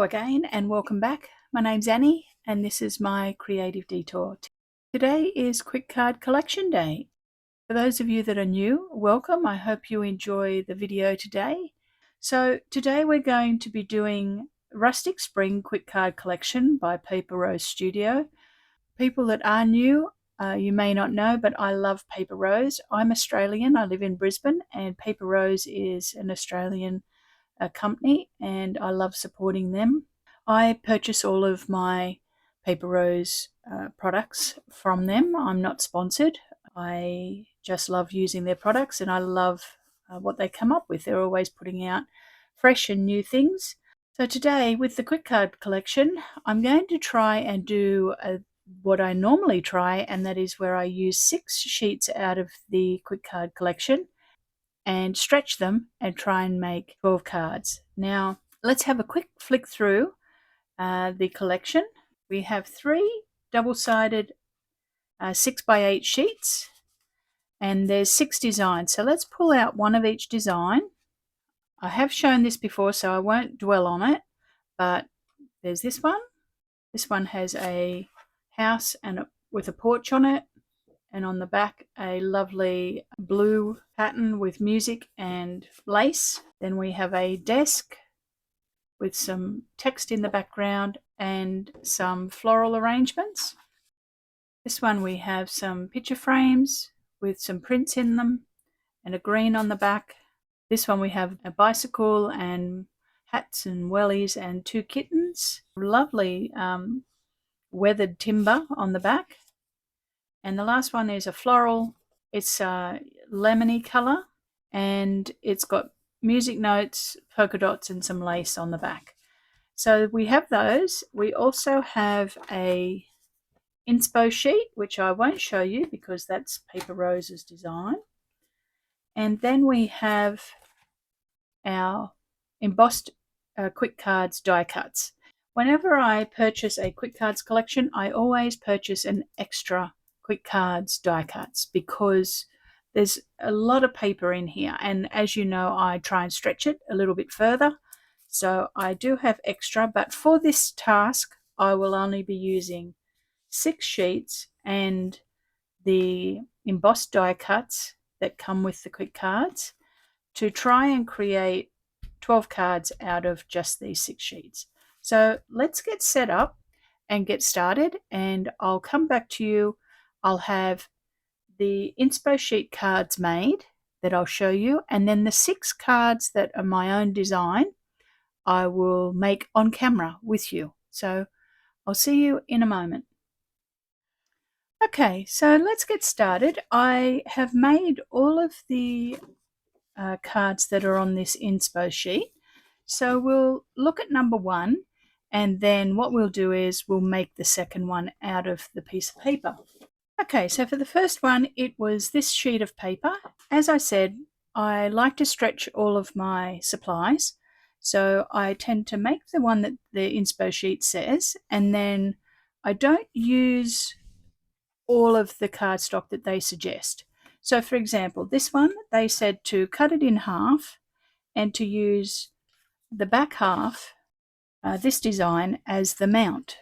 Hello again and welcome back. My name's Annie and this is my creative detour. Today is Quick Card Collection Day. For those of you that are new, welcome. I hope you enjoy the video today. So today we're going to be doing Rustic Spring Quick Card Collection by PaperRoseStudio. People that are new, you may not know, but I love Paper Rose. I'm Australian, I live in Brisbane, and Paper Rose is an Australian company and I love supporting them. I purchase all of my Paper Rose products from them. I'm not sponsored. I just love using their products and I love what they come up with. They're always putting out fresh and new things. So today with the Quick Card collection, I'm going to try and do what I normally try, and that is where I use 6 sheets out of the Quick Card collection and stretch them and try and make 12 cards. Now let's have a quick flick through the collection. We have 3 double-sided 6x8 sheets and there's 6 designs. So let's pull out one of each design. I have shown this before so I won't dwell on it, but there's this one. This one has a house and with a porch on it, and on the back a lovely blue pattern with music and lace. Then we have a desk with some text in the background and some floral arrangements. This one we have some picture frames with some prints in them and a green on the back. This one we have a bicycle and hats and wellies and 2 kittens. Lovely weathered timber on the back. And the last one is a floral. It's a lemony colour and it's got music notes, polka dots and some lace on the back. So we have those. We also have a inspo sheet, which I won't show you because that's Paper Rose's design. And then we have our embossed Quick Cards die cuts. Whenever I purchase a Quick Cards collection, I always purchase an extra Quick Cards die cuts because there's a lot of paper in here, and as you know I try and stretch it a little bit further, so I do have extra, but for this task I will only be using 6 sheets and the embossed die cuts that come with the Quick Cards to try and create 12 cards out of just these 6 sheets. So let's get set up and get started, and I'll come back to you. I'll have the inspo sheet cards made that I'll show you, and then the 6 cards that are my own design I will make on camera with you. So I'll see you in a moment. Okay, so let's get started. I have made all of the cards that are on this inspo sheet. So we'll look at number 1, and then what we'll do is we'll make the second one out of the piece of paper. Okay, so for the first one, it was this sheet of paper. As I said, I like to stretch all of my supplies, so I tend to make the one that the inspo sheet says, and then I don't use all of the cardstock that they suggest. So for example, this one, they said to cut it in half and to use the back half, this design, as the mount.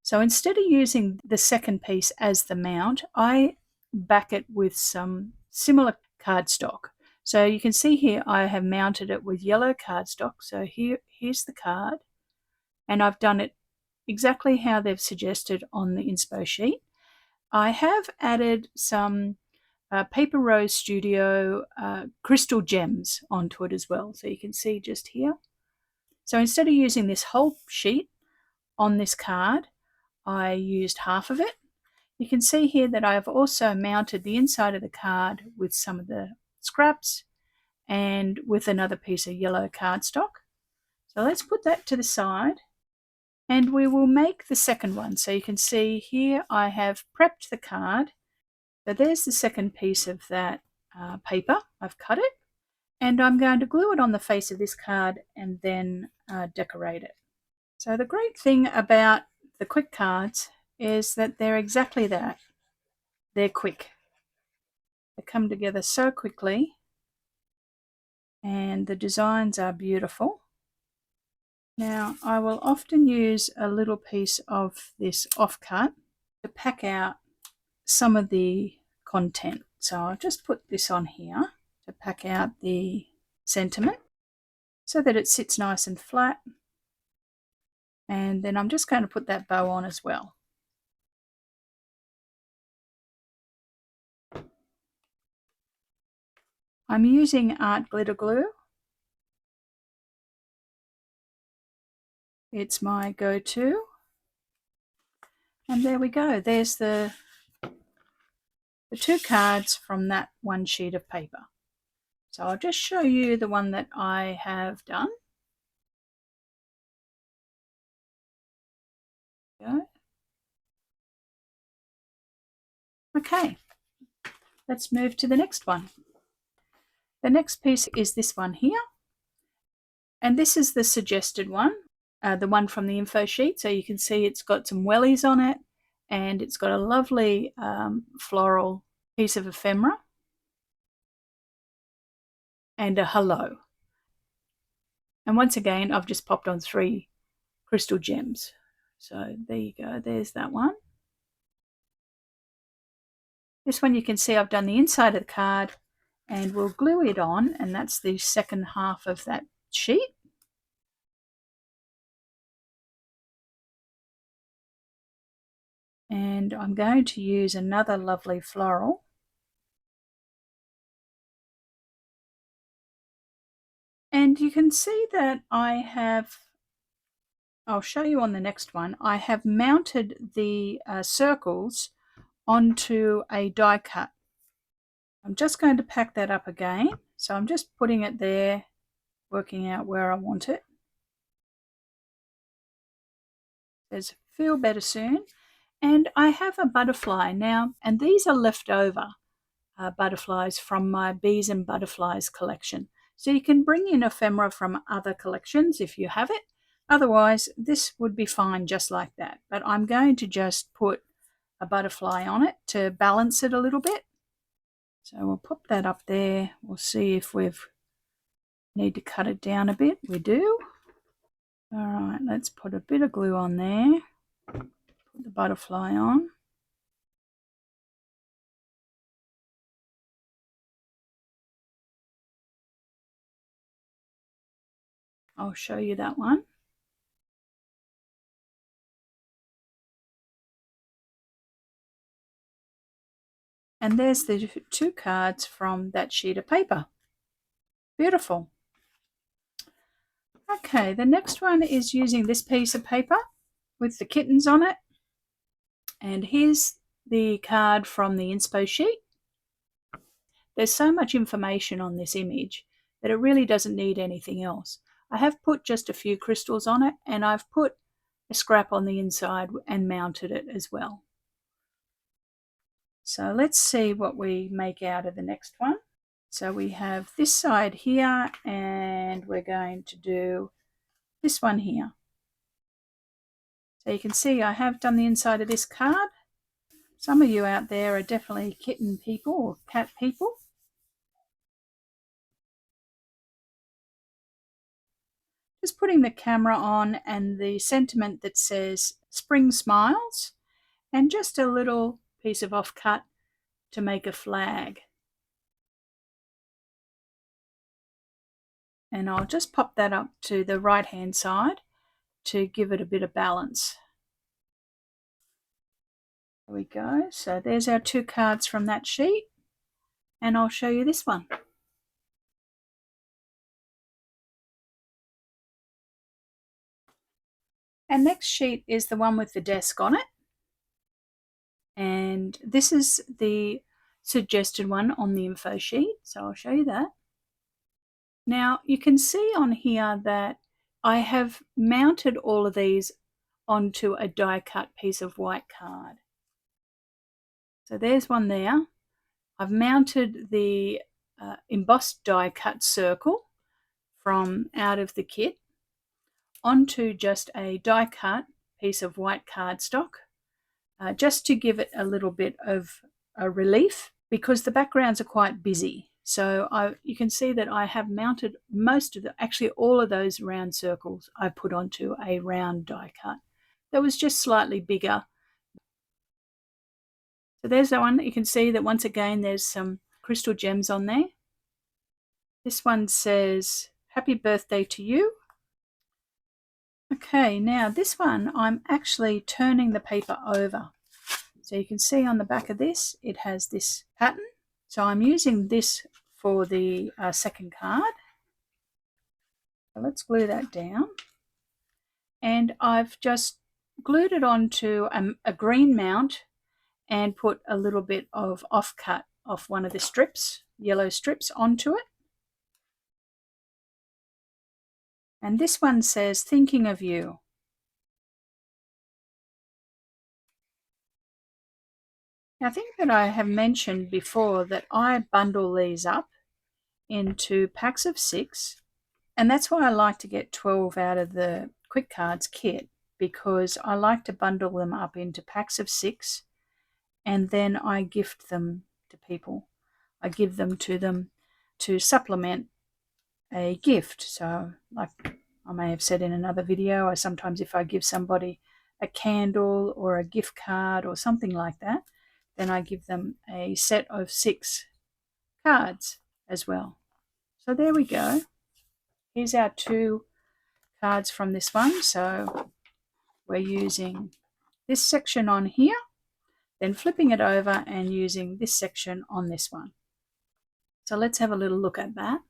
So instead of using the second piece as the mount, I back it with some similar cardstock. So you can see here I have mounted it with yellow cardstock. So here's the card, and I've done it exactly how they've suggested on the inspo sheet. I have added some PaperRoseStudio crystal gems onto it as well. So you can see just here. So instead of using this whole sheet on this card, I used half of it. You can see here that I have also mounted the inside of the card with some of the scraps and with another piece of yellow cardstock. So let's put that to the side, and we will make the second one. So you can see here I have prepped the card. So there's the second piece of that paper. I've cut it, and I'm going to glue it on the face of this card and then decorate it. So the great thing about the Quick Cards is that they're exactly that. They're quick. They come together so quickly, and the designs are beautiful. Now I will often use a little piece of this offcut to pack out some of the content. So I'll just put this on here to pack out the sentiment so that it sits nice and flat. And then I'm just going to put that bow on as well. I'm using art glitter glue. It's my go-to. And there we go. There's the 2 cards from that one sheet of paper. So I'll just show you the one that I have done. Go. Okay, let's move to the next one. The next piece is this one here. And this is the suggested one, the one from the info sheet. So you can see it's got some wellies on it, and it's got a lovely floral piece of ephemera and a hello. And once again, I've just popped on 3 crystal gems. So there you go, there's that one. This one you can see I've done the inside of the card, and we'll glue it on, and that's the second half of that sheet. And I'm going to use another lovely floral. And you can see that I'll show you on the next one, I have mounted the circles onto a die cut. I'm just going to pack that up again. So I'm just putting it there, working out where I want it. There's feel better soon. And I have a butterfly now, and these are leftover butterflies from my Bees and Butterflies collection. So you can bring in ephemera from other collections if you have it. Otherwise, this would be fine just like that. But I'm going to just put a butterfly on it to balance it a little bit. So we'll pop that up there. We'll see if we need to cut it down a bit. We do. All right, let's put a bit of glue on there. Put the butterfly on. I'll show you that one. And there's the 2 cards from that sheet of paper. Beautiful. Okay, the next one is using this piece of paper with the kittens on it. And here's the card from the inspo sheet. There's so much information on this image that it really doesn't need anything else. I have put just a few crystals on it, and I've put a scrap on the inside and mounted it as well. So let's see what we make out of the next one. So we have this side here, and we're going to do this one here. So you can see I have done the inside of this card. Some of you out there are definitely kitten people or cat people. Just putting the camera on and the sentiment that says Spring Smiles, and just a little piece of offcut to make a flag. And I'll just pop that up to the right hand side to give it a bit of balance. There we go. So there's our 2 cards from that sheet, and I'll show you this one. And next sheet is the one with the desk on it. And this is the suggested one on the info sheet, so I'll show you that. Now you can see on here that I have mounted all of these onto a die cut piece of white card. So there's one there. I've mounted the embossed die cut circle from out of the kit onto just a die cut piece of white cardstock, just to give it a little bit of a relief, because the backgrounds are quite busy. So you can see that I have mounted most of actually all of those round circles I put onto a round die cut that was just slightly bigger. So there's that one. You can see that once again there's some crystal gems on there. This one says, "Happy birthday to you." Okay, now this one I'm actually turning the paper over. So you can see on the back of this, it has this pattern. So I'm using this for the second card. So let's glue that down. And I've just glued it onto a green mount and put a little bit of offcut off one of the strips, yellow strips, onto it. And this one says, "Thinking of you." Now, I think that I have mentioned before that I bundle these up into packs of 6, and that's why I like to get 12 out of the Quick Cards kit, because I like to bundle them up into packs of 6, and then I gift them to people. I give them to supplement a gift. So, like I may have said in another video, I sometimes, if I give somebody a candle or a gift card or something like that, then I give them a set of 6 cards as well. So there we go. Here's our 2 cards from this one. So we're using this section on here, then flipping it over and using this section on this one. So let's have a little look at that.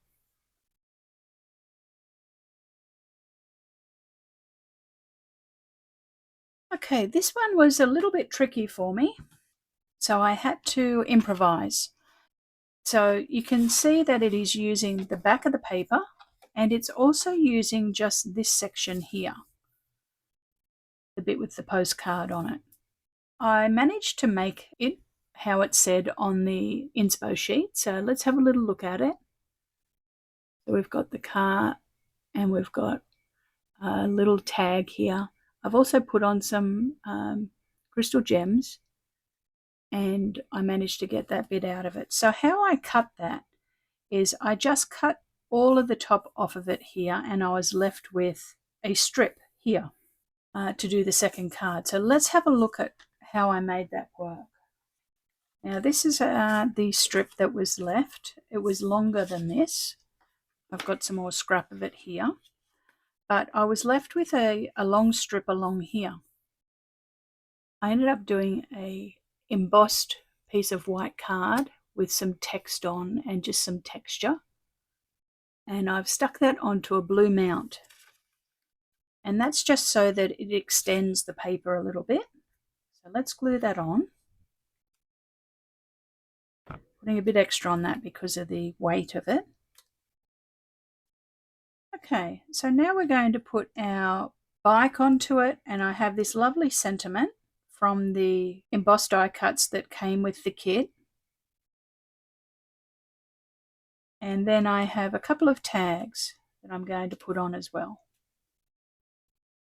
Okay, this one was a little bit tricky for me, so I had to improvise. So you can see that it is using the back of the paper, and it's also using just this section here, the bit with the postcard on it. I managed to make it how it said on the inspo sheet, so let's have a little look at it. So we've got the car and we've got a little tag here. I've also put on some crystal gems, and I managed to get that bit out of it. So how I cut that is I just cut all of the top off of it here, and I was left with a strip here to do the second card. So let's have a look at how I made that work. Now this is the strip that was left. It was longer than this. I've got some more scrap of it here, but I was left with a long strip along here. I ended up doing a embossed piece of white card with some text on and just some texture, and I've stuck that onto a blue mount, and that's just so that it extends the paper a little bit. So let's glue that on, putting a bit extra on that because of the weight of it. Okay, so now we're going to put our bike onto it, and I have this lovely sentiment from the embossed die cuts that came with the kit. And then I have a couple of tags that I'm going to put on as well.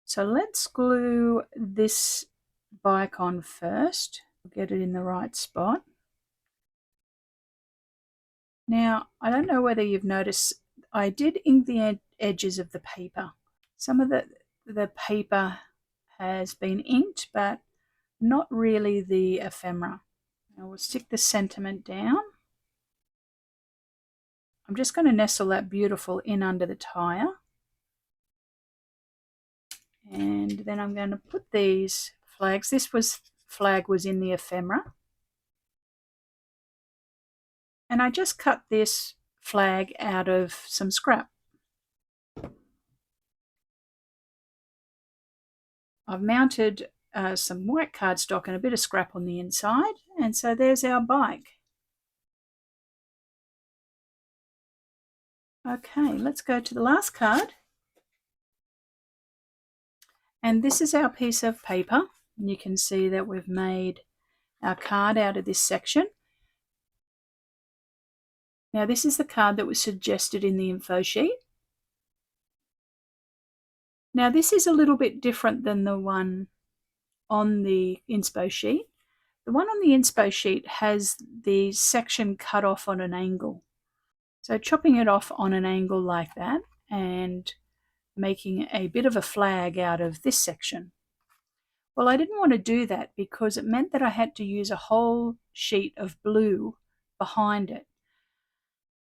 So let's glue this bike on first. Get it in the right spot. Now, I don't know whether you've noticed, I did ink the edges of the paper. Some of the paper has been inked, but not really the ephemera. Now we'll stick the sentiment down. I'm just going to nestle that beautiful in under the tire. And then I'm going to put these flags. This flag was in the ephemera. And I just cut this flag out of some scrap. I've mounted some white cardstock and a bit of scrap on the inside, and so there's our bike. Okay, let's go to the last card. And this is our piece of paper, and you can see that we've made our card out of this section. Now this is the card that was suggested in the info sheet. Now this is a little bit different than the one on the inspo sheet. The one on the inspo sheet has the section cut off on an angle. So chopping it off on an angle like that and making a bit of a flag out of this section. Well, I didn't want to do that because it meant that I had to use a whole sheet of blue behind it.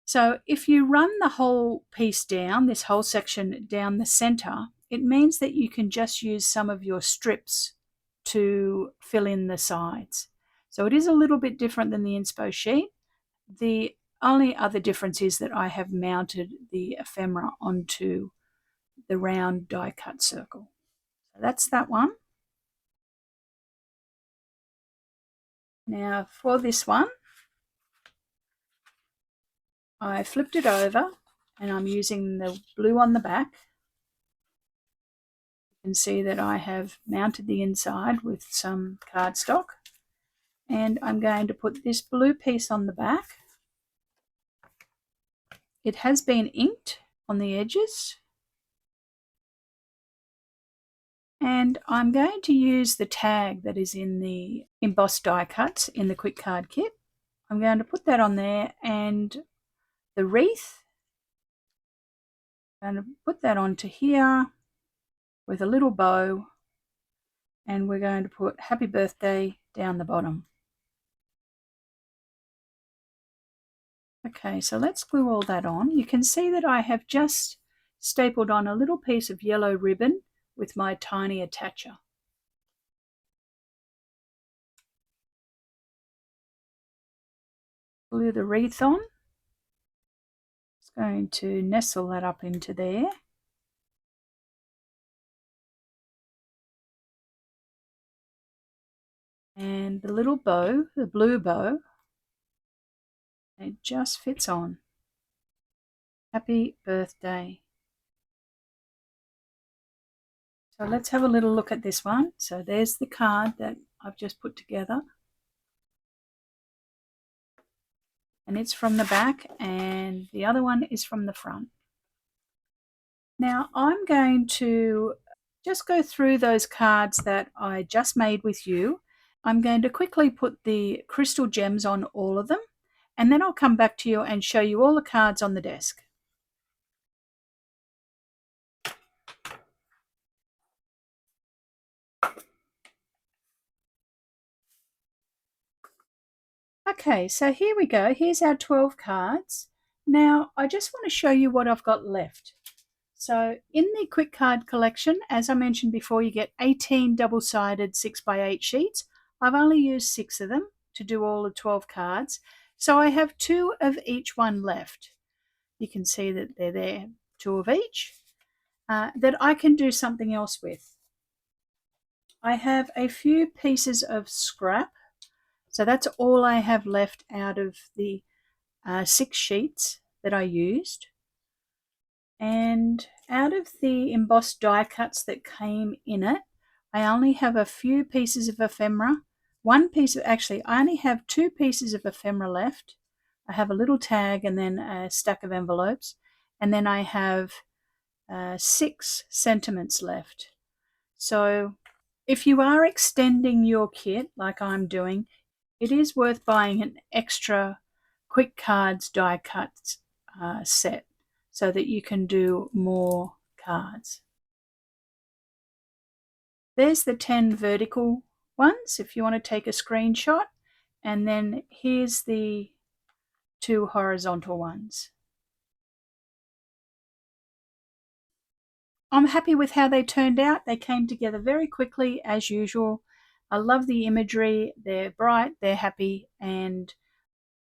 So if you run the whole piece down, this whole section down the center, it means that you can just use some of your strips to fill in the sides. So it is a little bit different than the inspo sheet. The only other difference is that I have mounted the ephemera onto the round die cut circle. So that's that one. Now for this one, I flipped it over and I'm using the blue on the back. You can see that I have mounted the inside with some cardstock, and I'm going to put this blue piece on the back. It has been inked on the edges, and I'm going to use the tag that is in the embossed die cuts in the quick card kit. I'm going to put that on there, and the wreath, I'm going to put that onto here with a little bow, and we're going to put happy birthday down the bottom. Okay, so let's glue all that on. You can see that I have just stapled on a little piece of yellow ribbon with my tiny attacher. Glue the wreath on. It's going to nestle that up into there. And the little bow, the blue bow, it just fits on. Happy birthday. So let's have a little look at this one. So there's the card that I've just put together. And it's from the back, and the other one is from the front. Now I'm going to just go through those cards that I just made with you. I'm going to quickly put the crystal gems on all of them, and then I'll come back to you and show you all the cards on the desk. Okay, so here we go. Here's our 12 cards. Now I just want to show you what I've got left. So in the quick card collection, as I mentioned before, you get 18 double-sided 6x8 sheets. I've only used 6 of them to do all the 12 cards. So I have 2 of each one left. You can see that they're there, 2 of each, that I can do something else with. I have a few pieces of scrap. So that's all I have left out of the 6 sheets that I used. And out of the embossed die cuts that came in it, I only have a few pieces of ephemera. Actually, I only have 2 pieces of ephemera left. I have a little tag and then a stack of envelopes. And then I have 6 sentiments left. So if you are extending your kit like I'm doing, it is worth buying an extra quick cards die cuts set so that you can do more cards. There's the 10 vertical ones if you want to take a screenshot, and then here's the 2 horizontal ones. I'm happy with how they turned out. They came together very quickly as usual. I love the imagery. They're bright, they're happy, and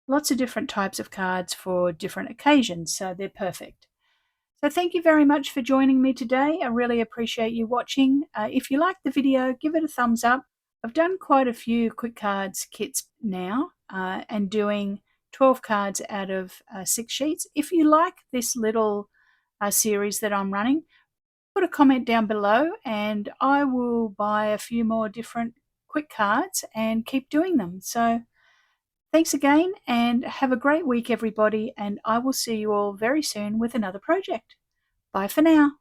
lots of different types of cards for different occasions, so they're perfect. So thank you very much for joining me today. I really appreciate you watching. If you liked the video, give it a thumbs up. I've done quite a few quick cards kits now and doing 12 cards out of 6 sheets. If you like this little series that I'm running, put a comment down below and I will buy a few more different quick cards and keep doing them. So thanks again and have a great week, everybody, and I will see you all very soon with another project. Bye for now.